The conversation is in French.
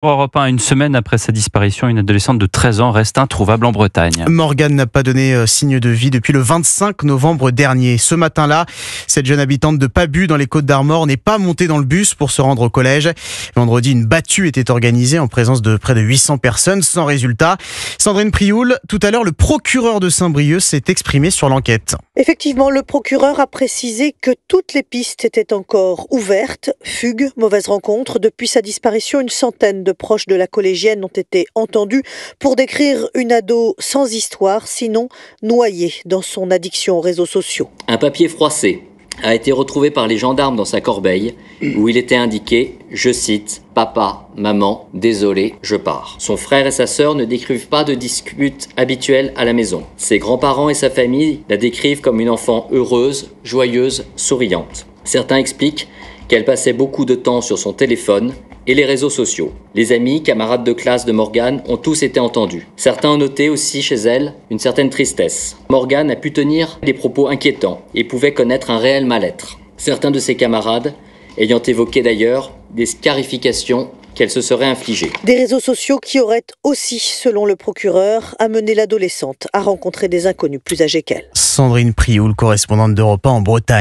Pour Europe 1, une semaine après sa disparition, une adolescente de 13 ans reste introuvable en Bretagne. Morgane n'a pas donné signe de vie depuis le 25 novembre dernier. Ce matin-là, cette jeune habitante de Pabu dans les Côtes-d'Armor n'est pas montée dans le bus pour se rendre au collège. Vendredi, une battue était organisée en présence de près de 800 personnes, sans résultat. Sandrine Prioul, tout à l'heure, le procureur de Saint-Brieuc s'est exprimé sur l'enquête. Effectivement, le procureur a précisé que toutes les pistes étaient encore ouvertes. Fugue, mauvaise rencontre. Depuis sa disparition, une centaine de proches de la collégienne ont été entendus pour décrire une ado sans histoire, sinon noyée dans son addiction aux réseaux sociaux. Un papier froissé a été retrouvé par les gendarmes dans sa corbeille où il était indiqué, je cite, « Papa, maman, désolé, je pars ». Son frère et sa sœur ne décrivent pas de disputes habituelles à la maison. Ses grands-parents et sa famille la décrivent comme une enfant heureuse, joyeuse, souriante. Certains expliquent qu'elle passait beaucoup de temps sur son téléphone et les réseaux sociaux. Les amis, camarades de classe de Morgane ont tous été entendus. Certains ont noté aussi chez elle une certaine tristesse. Morgane a pu tenir des propos inquiétants et pouvait connaître un réel mal-être. Certains de ses camarades ayant évoqué d'ailleurs des scarifications qu'elle se serait infligées. Des réseaux sociaux qui auraient aussi, selon le procureur, amené l'adolescente à rencontrer des inconnus plus âgés qu'elle. Sandrine Prioul, correspondante d'Europe 1 en Bretagne.